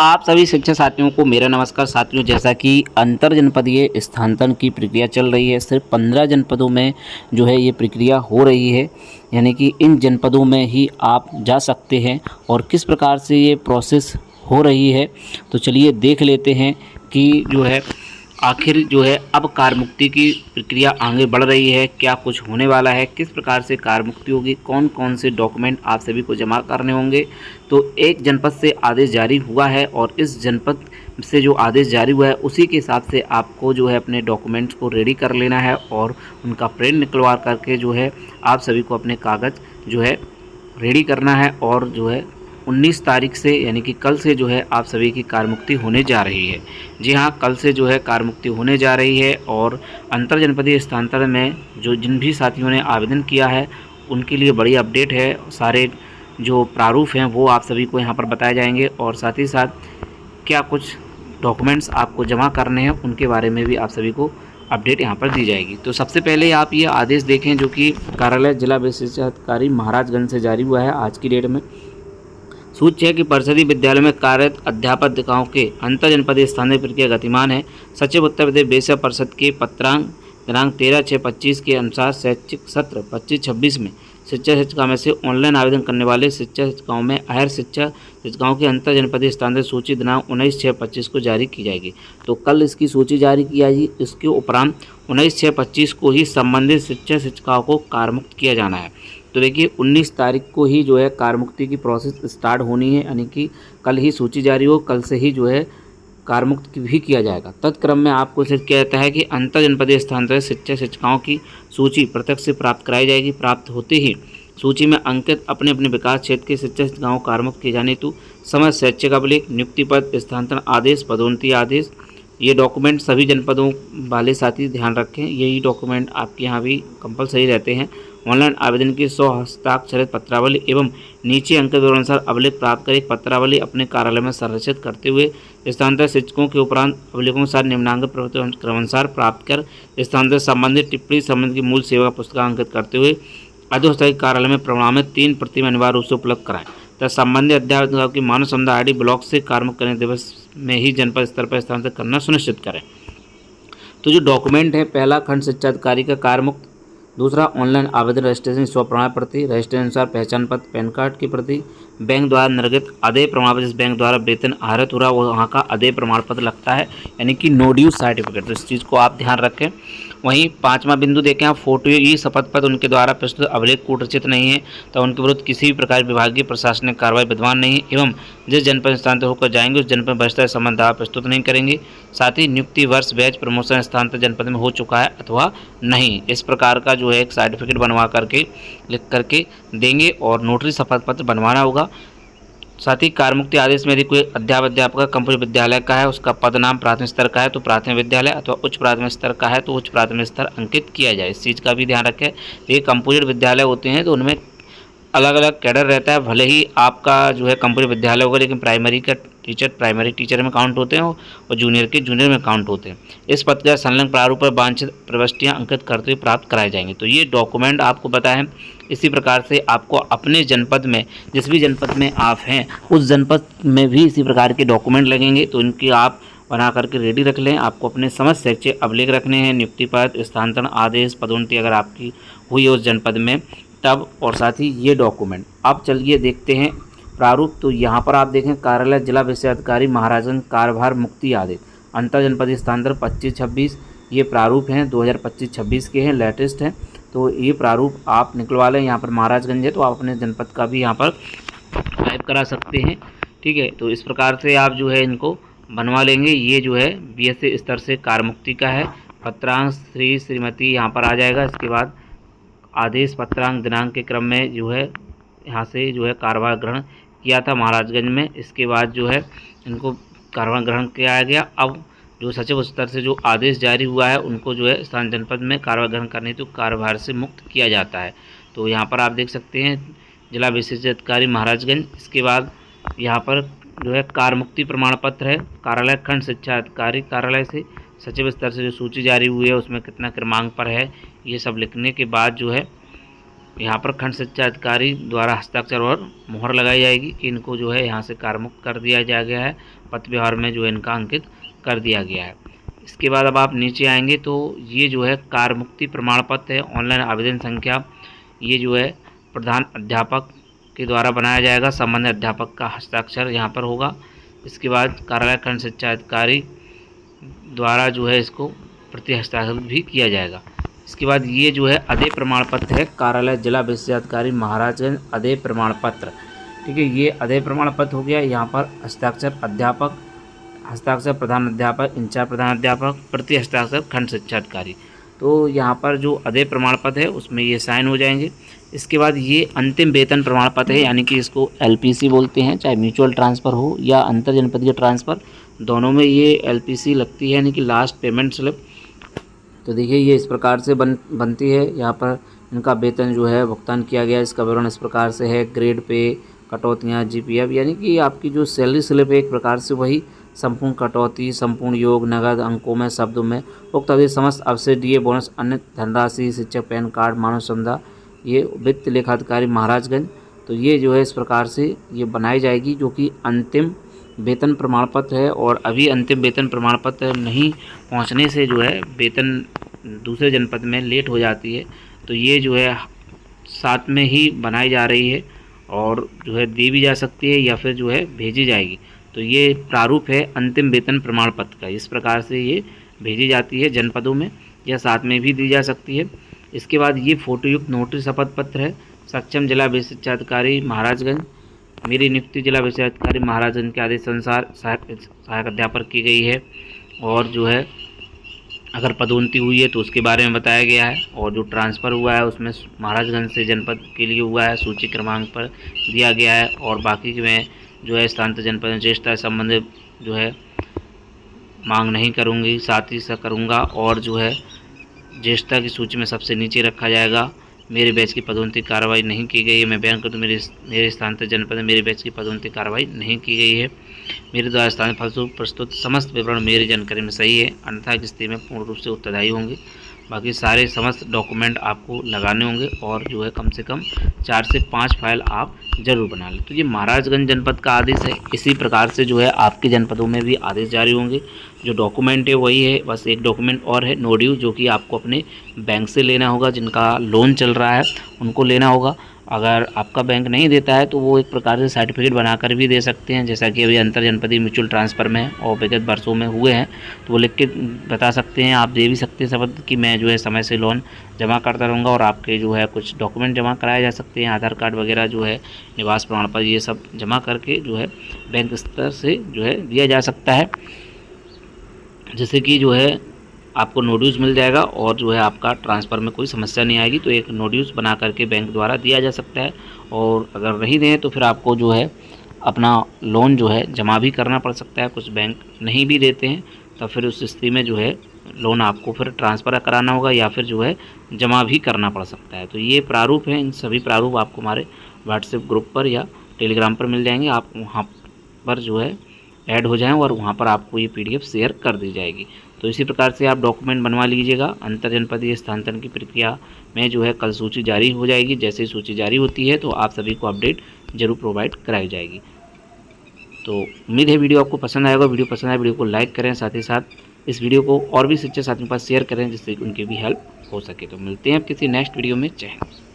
आप सभी शिक्षक साथियों को मेरा नमस्कार। साथियों, जैसा कि अंतर जनपदीय स्थानांतरण की प्रक्रिया चल रही है, सिर्फ 15 जनपदों में जो है ये प्रक्रिया हो रही है, यानी कि इन जनपदों में ही आप जा सकते हैं और किस प्रकार से ये प्रोसेस हो रही है। तो चलिए देख लेते हैं कि जो है आखिर जो है अब कार मुक्ति की प्रक्रिया आगे बढ़ रही है, क्या कुछ होने वाला है, किस प्रकार से कार मुक्ति होगी, कौन कौन से डॉक्यूमेंट आप सभी को जमा करने होंगे। तो एक जनपद से आदेश जारी हुआ है और इस जनपद से जो आदेश जारी हुआ है उसी के हिसाब से आपको जो है अपने डॉक्यूमेंट्स को रेडी कर लेना है और उनका प्रिंट निकलवा करके जो है आप सभी को अपने कागज़ जो है रेडी करना है। और जो है 19 तारीख से यानी कि कल से जो है आप सभी की कार मुक्ति होने जा रही है। जी हाँ, कल से जो है कार मुक्ति होने जा रही है। और अंतर जनपदीय स्थानांतरण में जिन भी साथियों ने आवेदन किया है उनके लिए बड़ी अपडेट है। सारे जो प्रारूप हैं वो आप सभी को यहाँ पर बताए जाएंगे और साथ ही साथ क्या कुछ डॉक्यूमेंट्स आपको जमा करने हैं उनके बारे में भी आप सभी को अपडेट यहाँ पर दी जाएगी। तो सबसे पहले आप ये आदेश देखें जो कि कार्यालय जिला विशेषाधिकारी महाराजगंज से जारी हुआ है आज की डेट में। सूच्य है कि परिषदीय विद्यालय में कार्यरत अध्यापकों के अंतर जनपदीय स्थानीय प्रक्रिया गतिमान है। सचिव उत्तर प्रदेश बेसिक परिषद के पत्रांक दिनांक 13/6/25 के अनुसार शैक्षिक सत्र 25-26 में शिक्षा शिक्षिका में से ऑनलाइन आवेदन करने वाले शिक्षा शिक्षिकाओं में हायर शिक्षा शिक्षिकाओं की अंतर जनपदीय स्थानांतरण सूची दिनांक 19/6/25 को जारी की जाएगी। तो कल इसकी सूची जारी की जाएगी। इसके उपरांत 19/6/25 को ही संबंधित शिक्षा शिक्षिकाओं को कारमुक्त किया जाना है। तो देखिए 19 तारीख को ही जो है कार मुक्ति की प्रोसेस स्टार्ट होनी है, यानी कि कल ही सूची जारी हो, कल से ही जो है कार मुक्त भी किया जाएगा। तत्क्रम में आपको सिर्फ किया जाता है कि अंतर जनपदीय स्थानांतरित शिक्षक शिक्षिकाओं की सूची प्रत्यक्ष से प्राप्त कराई जाएगी। प्राप्त होते ही सूची में अंकित अपने अपने विकास क्षेत्र के शिक्षक शिक्षिकाओं को कार मुक्त किए जाने हेतु समय शैक्षिक अभिलेख, नियुक्ति पद, स्थानांतरण आदेश, पदोन्नति आदेश, ये डॉक्यूमेंट सभी जनपदों वाले साथी ध्यान रखें, यही डॉक्यूमेंट आपके यहाँ भी कंपलसरी रहते हैं। ऑनलाइन आवेदन की 100 हस्ताक्षरित पत्रावली एवं नीचे अंकित विवरणानुसार अभिलेख प्राप्त कर एक पत्रावली अपने कार्यालय में संरक्षित करते हुए स्थानांतरित शिक्षकों के उपरांत अभिलेखों के साथ निम्नांकित प्रवृत्ति क्रमानुसार प्राप्त कर स्थानांतरित संबंधित टिप्पणी संबंध की मूल सेवा पुस्तिका अंकित करते हुए अधोस्थायी कार्यालय में प्रमाणित 3 प्रति में अनिवार्य रूप से उपलब्ध कराएं तथा संबंधित अध्यापकों की मानव समुदाय आईडी ब्लॉक से कार्य करने दिवस में ही जनपद स्तर पर स्थानांतरित करना सुनिश्चित करें। तो जो डॉक्यूमेंट है, पहला खंड शिक्षा अधिकारी का कार्य मुक्त, दूसरा ऑनलाइन आवेदन रजिस्ट्रेशन स्व प्रमाण प्रति, रजिस्ट्रेशन अनुसार पहचान पत्र, पैन कार्ड की प्रति, बैंक द्वारा निर्गत आदेय प्रमाण पत्र, जिस बैंक द्वारा वेतन आहरित हो रहा है वहाँ का आदेय प्रमाण पत्र लगता है, यानी कि नो ड्यू सर्टिफिकेट। तो इस चीज़ को आप ध्यान रखें। वहीं 5वां बिंदु देखें आप, फोटो ई शपथ पत्र उनके द्वारा प्रस्तुत अभिलेख कूट रचित नहीं है तो उनके विरुद्ध किसी भी प्रकार विभागीय प्रशासनिक कार्रवाई विद्यमान नहीं है एवं जिस जनपद स्थानांतरित होकर जाएंगे उस जनपद भ्रष्टाचार संबंध दावा प्रस्तुत नहीं करेंगे। साथ ही नियुक्ति वर्ष बैच प्रमोशन स्थानांतरित जनपद में हो चुका है अथवा नहीं, इस प्रकार का जो है एक सर्टिफिकेट बनवा करके लिख करके देंगे और नोटरी शपथ पत्र बनवाना होगा। साथ ही कार मुक्ति आदेश में यदि कोई अध्यापक कंपूर्ण विद्यालय का है, उसका पद नाम प्राथमिक स्तर का है तो प्राथमिक विद्यालय अथवा उच्च प्राथमिक स्तर का है तो उच्च प्राथमिक स्तर अंकित किया जाए। इस चीज़ का भी ध्यान रखें। ये कंपूर्ण विद्यालय होते हैं तो उनमें अलग अलग कैडर रहता है। भले ही आपका जो है कंपूर्ण विद्यालय होगा लेकिन प्राइमरी का टीचर प्राइमरी टीचर में काउंट होते हैं और जूनियर के जूनियर में काउंट होते हैं। इस पत्र का संलग्न प्रारूप पर वांछित प्रविष्टियाँ अंकित करते हुए प्राप्त कराए जाएंगे। तो ये डॉक्यूमेंट आपको पता है। इसी प्रकार से आपको अपने जनपद में, जिस भी जनपद में आप हैं उस जनपद में भी इसी प्रकार के डॉक्यूमेंट लगेंगे, तो इनकी आप बना करके रेडी रख लें। आपको अपने समस्त शैक्षिक अभिलेख रखने हैं, नियुक्ति पत्र, स्थानांतरण आदेश, पदोन्नति अगर आपकी हुई है उस जनपद में तब, और साथ ही ये डॉक्यूमेंट। अब चलिए देखते हैं प्रारूप। तो यहाँ पर आप देखें कार्यालय जिला विशेषाधिकारी महाराजगंज कार्यभार मुक्ति आदेश अंतर जनपदीय स्थानांतरण 25-26, ये प्रारूप हैं 2025-26 के हैं, लेटेस्ट हैं। तो ये प्रारूप आप निकलवा लें। यहाँ पर महाराजगंज है तो आप अपने जनपद का भी यहाँ पर टाइप करा सकते हैं, ठीक है। तो इस प्रकार से आप जो है इनको बनवा लेंगे। ये जो है बीएससी स्तर से कार मुक्ति का है। पत्रांक श्री श्रीमती यहाँ पर आ जाएगा। इसके बाद आदेश पत्रांक दिनांक के क्रम में जो है यहाँ से जो है कार्यभार ग्रहण किया था महाराजगंज में। इसके बाद जो है इनको कार्यभार ग्रहण किया गया। अब जो सचिव स्तर से जो आदेश जारी हुआ है उनको जो है स्थानीय जनपद में कार्यभार ग्रहण करने तो कार्यभार से मुक्त किया जाता है। तो यहाँ पर आप देख सकते हैं जिला विशेषाधिकारी महाराजगंज। इसके बाद यहाँ पर जो है कार मुक्ति प्रमाण पत्र है कार्यालय खंड शिक्षा अधिकारी कार्यालय से। सचिव स्तर से जो सूची जारी हुई है उसमें कितना क्रमांक पर है ये सब लिखने के बाद जो है यहाँ पर खंड शिक्षा अधिकारी द्वारा हस्ताक्षर और मुहर लगाई जाएगी कि इनको जो है यहाँ से कार्यमुक्त कर दिया जा गया है, पत्र व्यवहार में जो है इनका अंकित कर दिया गया है। इसके बाद अब आप नीचे आएंगे तो ये जो है कार्यमुक्ति प्रमाण पत्र है, ऑनलाइन आवेदन संख्या, ये जो है प्रधान अध्यापक के द्वारा बनाया जाएगा, संबंधित अध्यापक का हस्ताक्षर यहाँ पर होगा। इसके बाद कार्यालय खंड शिक्षा अधिकारी द्वारा जो है इसको प्रति हस्ताक्षर भी किया जाएगा। इसके बाद ये जो है अदेय प्रमाण पत्र है, कार्यालय जिला विशेषाधिकारी महाराजगंज अदेय प्रमाण पत्र, ठीक है। ये अदेय प्रमाण पत्र हो गया। यहाँ पर हस्ताक्षर अध्यापक, हस्ताक्षर प्रधान अध्यापक, इंचार्ज प्रधान अध्यापक, प्रति हस्ताक्षर खंड शिक्षा अधिकारी। तो यहाँ पर जो अदेय प्रमाण पत्र है उसमें ये साइन हो जाएंगे। इसके बाद ये अंतिम वेतन प्रमाण पत्र है, यानी कि इसको LPC बोलते हैं, चाहे म्यूचुअल ट्रांसफ़र हो या अंतर जनपदीय ट्रांसफ़र, दोनों में ये LPC लगती है, यानी कि लास्ट पेमेंट स्लिप। तो देखिए ये इस प्रकार से बनती है। यहाँ पर इनका वेतन जो है भुगतान किया गया, इसका विवरण इस प्रकार से है। ग्रेड पे, कटौतियाँ, GPF, यानी कि आपकी जो सैलरी स्लिप है एक प्रकार से वही संपूर्ण कटौती, संपूर्ण योग, नगद, अंकों में, शब्दों में, उक्त अवधि समस्त अवसर दिए, बोनस, अन्य धनराशि, शिक्षक पैन कार्ड, मानव संपदा, ये वित्त लेखाधिकारी महाराजगंज। तो ये जो है इस प्रकार से ये बनाई जाएगी, जो कि अंतिम वेतन प्रमाण पत्र है। और अभी अंतिम वेतन प्रमाण पत्र नहीं पहुंचने से जो है वेतन दूसरे जनपद में लेट हो जाती है। तो ये जो है साथ में ही बनाई जा रही है और जो है दी भी जा सकती है या फिर जो है भेजी जाएगी। तो ये प्रारूप है अंतिम वेतन प्रमाण पत्र का, इस प्रकार से ये भेजी जाती है जनपदों में या साथ में भी दी जा सकती है। इसके बाद ये फोटोयुक्त नोटरी शपथ पत्र है, सक्षम जिला विशेषाधिकारी महाराजगंज, मेरी नियुक्ति जिला विशेषाधिकारी महाराजगंज के आदेश अनुसार सहायक अध्यापक की गई है। और जो है अगर पदोन्नति हुई है तो उसके बारे में बताया गया है, और जो ट्रांसफ़र हुआ है उसमें महाराजगंज से जनपद के लिए हुआ है, सूची क्रमांक पर दिया गया है। और बाकी में जो है स्थानांतरित जनपद में ज्येष्ठता संबंधित जो है मांग नहीं करूँगी, साथ ही से करूँगा। और जो है ज्येष्ठता की सूची में सबसे नीचे रखा जाएगा। मेरे बैच की पदोन्नति कार्रवाई नहीं की गई है। मैं बयान करूँ तो मेरे स्थानांतरित जनपद में मेरे बैच की पदोन्नति कार्रवाई नहीं की गई है। मेरे द्वारा स्थानीय फलस्वरूप प्रस्तुत समस्त विवरण मेरी जानकारी में सही है, अन्यथा की स्थिति में पूर्ण रूप से उत्तरदायी होंगे। बाकी सारे समस्त डॉक्यूमेंट आपको लगाने होंगे और जो है कम से कम 4 से 5 फाइल आप ज़रूर बना लें। तो ये महाराजगंज जनपद का आदेश है। इसी प्रकार से जो है आपके जनपदों में भी आदेश जारी होंगे। जो डॉक्यूमेंट है वही है, बस एक डॉक्यूमेंट और है, नो ड्यू, जो कि आपको अपने बैंक से लेना होगा। जिनका लोन चल रहा है उनको लेना होगा। अगर आपका बैंक नहीं देता है तो वो एक प्रकार से सर्टिफिकेट बनाकर भी दे सकते हैं, जैसा कि अभी अंतर जनपदीय म्यूचुअल ट्रांसफ़र में और विगत वर्षों में हुए हैं। तो वो लिख के बता सकते हैं, आप दे भी सकते हैं शब्द कि मैं जो है समय से लोन जमा करता रहूँगा। और आपके जो है कुछ डॉक्यूमेंट जमा कराए जा सकते हैं, आधार कार्ड वगैरह जो है, निवास प्रमाण पत्र, ये सब जमा करके जो है बैंक स्तर से जो है दिया जा सकता है, जैसे कि जो है आपको नोड्यूस मिल जाएगा और जो है आपका ट्रांसफ़र में कोई समस्या नहीं आएगी। तो एक नोड्यूस बना करके बैंक द्वारा दिया जा सकता है। और अगर नहीं दें तो फिर आपको जो है अपना लोन जो है जमा भी करना पड़ सकता है। कुछ बैंक नहीं भी देते हैं, तो फिर उस स्थिति में जो है लोन आपको फिर ट्रांसफ़र कराना होगा या फिर जो है जमा भी करना पड़ सकता है। तो ये प्रारूप हैं, इन सभी प्रारूप आपको हमारे व्हाट्सएप ग्रुप पर या टेलीग्राम पर मिल जाएंगे। आप वहाँ पर जो है ऐड हो जाएं और वहाँ पर आपको ये PDF शेयर कर दी जाएगी। तो इसी प्रकार से आप डॉक्यूमेंट बनवा लीजिएगा। अंतर जनपदीय स्थानांतरण की प्रक्रिया में जो है कल सूची जारी हो जाएगी। जैसे ही सूची जारी होती है तो आप सभी को अपडेट जरूर प्रोवाइड कराई जाएगी। तो उम्मीद है वीडियो आपको पसंद आएगा। वीडियो पसंद आए वीडियो को लाइक करें, साथ ही साथ इस वीडियो को और भी शिक्षक साथियों के पास शेयर करें जिससे उनकी भी हेल्प हो सके। तो मिलते हैं किसी नेक्स्ट वीडियो में। जय हिंद।